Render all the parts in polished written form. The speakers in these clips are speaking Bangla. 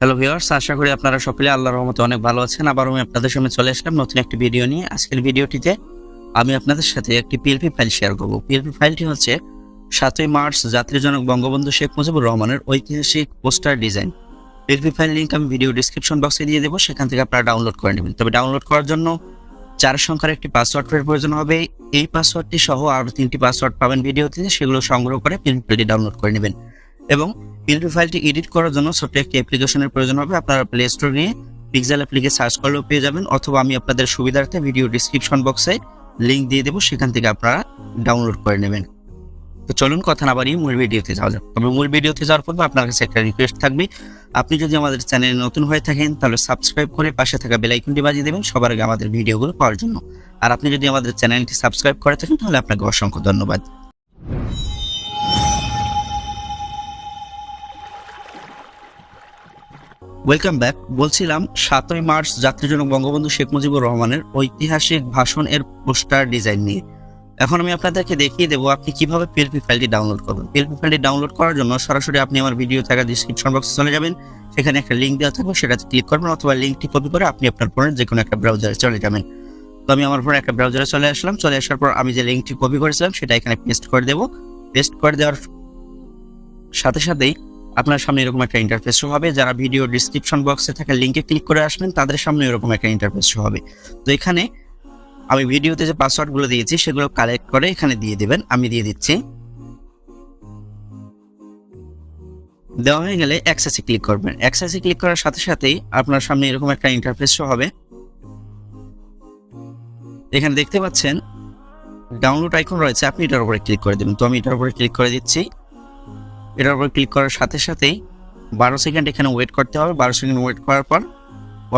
হ্যালো ভিউয়ার্স, আশা করি আপনারা সকলে আল্লাহর রহমতে অনেক ভালো আছেন। আবার আমি আপনাদের সামনে চলে আসলাম নতুন একটি ভিডিও নিয়ে। আজকের ভিডিওটিতে আমি আপনাদের সাথে একটি পিএলপি ফাইল শেয়ার করব। পিএলপি ফাইলটি হচ্ছে 7ই মার্চ জাতির জনক বঙ্গবন্ধু শেখ মুজিবুর রহমানের ঐতিহাসিক poster design. PLP file link আমি ভিডিও ডিসক্রিপশন বক্সে দিয়ে দেবো, সেখান থেকে আপনারা ডাউনলোড করে নেবেন। তবে ডাউনলোড করার জন্য 4 সংখ্যার একটি পাসওয়ার্ডের প্রয়োজন হবে। এই পাসওয়ার্ডটি সহ আরও 3টি পাসওয়ার্ড পাবেন ভিডিওতে, সেগুলো সংগ্রহ করে পিএলপি ফাইলটি ডাউনলোড করে নেবেন। এবং পিএলপি ফাইলটি এডিট করার জন্য ছোট্ট একটি অ্যাপ্লিকেশনের প্রয়োজন হবে। আপনারা প্লে স্টোর নিয়ে পিক্সেল অ্যাপ লিখে সার্চ করলেও পেয়ে যাবেন, অথবা আমি আপনাদের সুবিধার্থে ভিডিও ডিসক্রিপশন বক্সে লিঙ্ক দিয়ে দেবো, সেখান থেকে আপনারা ডাউনলোড করে নেবেন। তো চলুন কথা না বাড়িয়ে মূল ভিডিওতে যাওয়া যাক। তবে মূল ভিডিওতে যাওয়ার পর আপনার কাছে একটা রিকোয়েস্ট থাকবে, আপনি যদি আমাদের চ্যানেলে নতুন হয়ে থাকেন তাহলে সাবস্ক্রাইব করে পাশে থাকা বেল আইকনটি বাজিয়ে দেবেন সবার আগে আমাদের ভিডিওগুলো পাওয়ার জন্য। আর আপনি যদি আমাদের চ্যানেলটি সাবস্ক্রাইব করে থাকেন তাহলে আপনাকে অসংখ্য ধন্যবাদ। Welcome back. বলছিলাম 7ই মার্চ জাতির জনক বঙ্গবন্ধু শেখ মুজিবুর রহমানের ঐতিহাসিক ভাষণ এর পোস্টার ডিজাইন নিয়ে। এখন আমি আপনাদেরকে দেখিয়ে দেবো আপনি কিভাবে পিএলপি ফাইলটি ডাউনলোড করবেন। পিএলপি ফাইলটি ডাউনলোড করার জন্য সরাসরি আপনি আমার ভিডিও থাকা ডিসক্রিপশন বক্সে চলে যাবেন, সেখানে একটা লিঙ্ক দেওয়া থাকবে, সেটাতে ক্লিক করবেন, অথবা লিঙ্কটি কপি করে আপনি আপনার ফোনের যে কোনো একটা ব্রাউজারে চলে যাবেন। তো আমি আমার ফোনে একটা ব্রাউজারে চলে আসলাম। চলে আসার পর আমি যে লিঙ্কটি কপি করেছিলাম সেটা এখানে পেস্ট করে দেবো। পেস্ট করে দেওয়ার সাথে সাথেই আপনার সামনে এরকম একটা ইন্টারফেস শো হবে। যারা ভিডিও ডিসক্রিপশন বক্সে থাকা লিঙ্কে ক্লিক করে আসবেন তাদের সামনে এরকম একটা ইন্টারফেস শো হবে। তো এখানে আমি ভিডিওতে যে পাসওয়ার্ডগুলো দিয়েছি সেগুলো কালেক্ট করে এখানে দিয়ে দেবেন। আমি দিয়ে দিচ্ছি। দেওয়া হয়ে গেলে অ্যাক্সেসে ক্লিক করবেন। অ্যাক্সেসে ক্লিক করার সাথে সাথেই আপনার সামনে এরকম একটা ইন্টারফেস শো হবে। এখানে দেখতে পাচ্ছেন ডাউনলোড আইকন রয়েছে, আপনি এটার উপরে ক্লিক করে দেবেন। তো আমি এটার উপরে ক্লিক করে দিচ্ছি। এটার উপর ক্লিক করার সাথে সাথেই 12 সেকেন্ড এখানে ওয়েট করতে হবে। 12 সেকেন্ড ওয়েট করার পর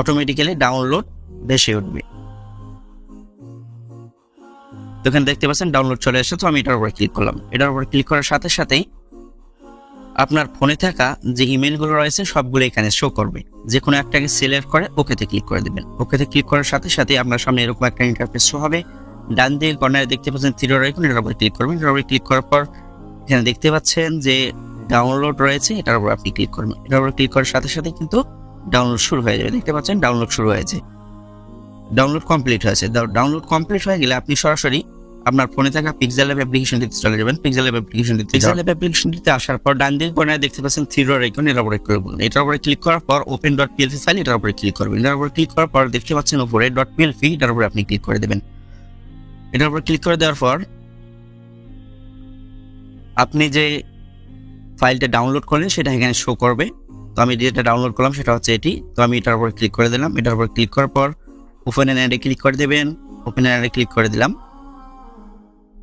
অটোমেটিক্যালি ডাউনলোড ভেসে উঠবে। তো এখানে দেখতে পাচ্ছেন ডাউনলোড চলে এসেছে। তো আমি এটার উপরে ক্লিক করলাম। এটার উপরে ক্লিক করার সাথে সাথেই আপনার ফোনে থাকা যে ইমেলগুলো রয়েছে সবগুলো এখানে শো করবে। যে কোনো একটাকে সিলেক্ট করে ওকেতে ক্লিক করে দেবেন। ওকেতে ক্লিক করার সাথে সাথে আপনার সামনে এরকম একটা ইন্টারফেস শো হবে। ডান দিকে কর্নারে দেখতে পাচ্ছেন থ্রিডর আইকন, এটার উপরে ক্লিক করবেন। এটার উপরে ক্লিক করার পর এখানে দেখতে পাচ্ছেন যে ডাউনলোড রয়েছে, এটার উপর আপনি ক্লিক করবেন। এটার উপর ক্লিক করার সাথে সাথে কিন্তু ডাউনলোড শুরু হয়ে যাবে। দেখতে পাচ্ছেন ডাউনলোড শুরু হয়েছে, ডাউনলোড কমপ্লিট হয়েছে। ডাউনলোড কমপ্লিট হয়ে গেলে আপনি সরাসরি আপনার ফোনে থাকা Pixellab অ্যাপ্লিকেশনটিতে চলে যাবেন। Pixellab অ্যাপ্লিকেশনটিতে আসার পর ডান দিকে কোণায় দেখতে পাচ্ছেন থ্রিডর আইকন, এটার উপরে ক্লিক করবেন। এটার উপরে ক্লিক করার পর ওপেন .plp ফাইল, এটার উপরে ক্লিক করবেন। এটার উপরে ক্লিক করার পর দেখতে পাচ্ছেন উপরে .plp, এটার উপরে আপনি ক্লিক করে দেবেন। এটার উপরে ক্লিক করে দেওয়ার পর আপনি যে ফাইলটা ডাউনলোড করলেন সেটা এখানে শো করবে। তো আমি যেটা ডাউনলোড করলাম সেটা হচ্ছে এটি। তো আমি এটার উপরে ক্লিক করে দিলাম। এটার উপরে ক্লিক করার পর ওপেন অ্যান্ড ক্লিক করে দেবেন। ওপেন অ্যান্ড ক্লিক করে দিলাম।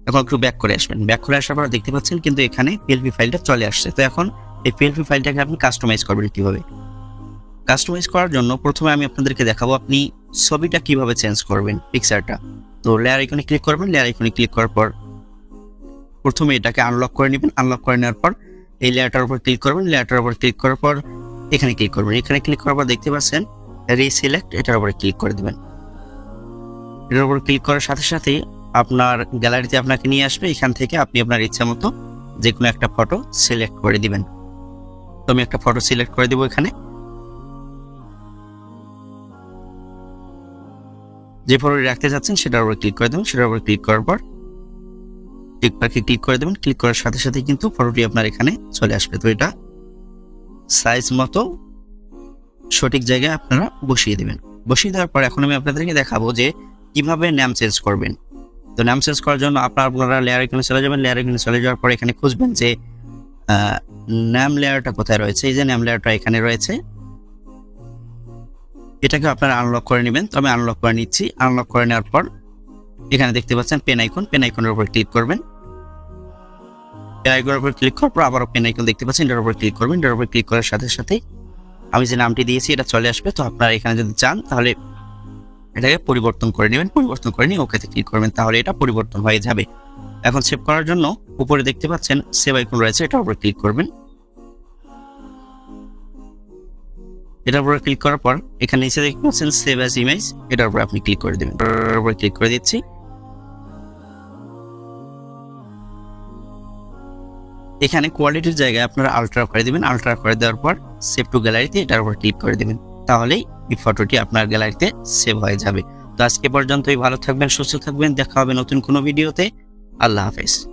এখন একটু ব্যাক করে আসবেন। ব্যাক করে আসার পর দেখতে পাচ্ছেন কিন্তু এখানে পিএলপি ফাইলটা চলে আসছে। তো এখন এই পিএলপি ফাইলটাকে আপনি কাস্টমাইজ করবেন কিভাবে। কাস্টমাইজ করার জন্য প্রথমে আমি আপনাদেরকে দেখাবো আপনি ছবিটা কিভাবে চেঞ্জ করবেন, পিকচারটা। তো লেয়ার আইকনে ক্লিক করবেন। লেয়ার আইকনে ক্লিক করার পর প্রথমে এটাকে আনলক করে নেবেন। আনলক করে নেওয়ার পর এই লেয়ারটার উপর ক্লিক করবেন। লেয়ারটার উপর ক্লিক করার পর এখানে ক্লিক করবেন। এখানে ক্লিক করার পর দেখতে পাচ্ছেন রিসিলেক্ট, এটার উপরে ক্লিক করে দেবেন। এটার উপর ক্লিক করার সাথে সাথে আপনার গ্যালারিতে আপনাকে নিয়ে আসবে। এখান থেকে আপনি আপনার ইচ্ছা মতো যে কোনো একটা ফটো সিলেক্ট করে দিবেন। তো আমি একটা ফটো সিলেক্ট করে দিব। এখানে যে ফটোটি রাখতে চাচ্ছেন সেটার উপর ক্লিক করে দেবেন। সেটার উপর ক্লিক করার পর টিকমার্কে ক্লিক করে দেবেন। ক্লিক করার সাথে সাথে কিন্তু ফটোটি আপনার এখানে চলে আসবে। তো এটা সাইজ মতো সঠিক জায়গায় আপনারা বসিয়ে দেবেন। বসিয়ে দেওয়ার পর এখন আমি আপনাদেরকে দেখাবো যে কিভাবে নাম চেঞ্জ করবেন। তো নাম চেঞ্জ করার জন্য আপনারা লেয়ার আইকনে চলে যাবেন। লেয়ার আইকনে চলে যাওয়ার পর এখানে খুঁজবেন যে নাম লেয়ারটা কোথায় রয়েছে। এই যে নাম লেয়ারটা এখানে রয়েছে, এটাকে আপনারা আনলক করে নেবেন। তো আমি আনলক করে নিচ্ছি। আনলক করে নেওয়ার পর এখানে দেখতে পাচ্ছেন পেন আইকন, পেন আইকনের উপর ক্লিক করবেন। পেন আইকনের উপর ক্লিক করার পর আবারও পেন আইকন দেখতে পাচ্ছেন, এটার উপর ক্লিক করবেন। এটার উপর ক্লিক করার সাথে সাথে আমি যে নামটি দিয়েছি এটা চলে আসবে। তো আপনারা এখানে যদি চান তাহলে এটাকে পরিবর্তন করে নেবেন। পরিবর্তন করে নিয়ে ওকেতে ক্লিক করবেন, তাহলে এটা পরিবর্তন হয়ে যাবে। এখন সেভ করার জন্য উপরে দেখতে পাচ্ছেন সেভ আইকন রয়েছে, এটার উপর ক্লিক করবেন। এটার উপরে ক্লিক করার পর এখানে নিচে দেখতে পাচ্ছেন সেভ অ্যাজ ইমেজ, এটার উপরে আপনি ক্লিক করে দেবেন। এটার উপরে ক্লিক করে দিচ্ছি। এখানে কোয়ালিটির জায়গায় আপনারা আলট্রা করে দিবেন। আলট্রা করে দেওয়ার পর সেভ টু গ্যালারিতে এটার উপর ক্লিক করে দিবেন, তাহলেই এই ফটোটি আপনার গ্যালারিতে সেভ হয়ে যাবে। তো আজকে পর্যন্তই, ভালো থাকবেন, সুস্থ থাকবেন, দেখা হবে নতুন কোনো ভিডিওতে। আল্লাহ হাফেজ।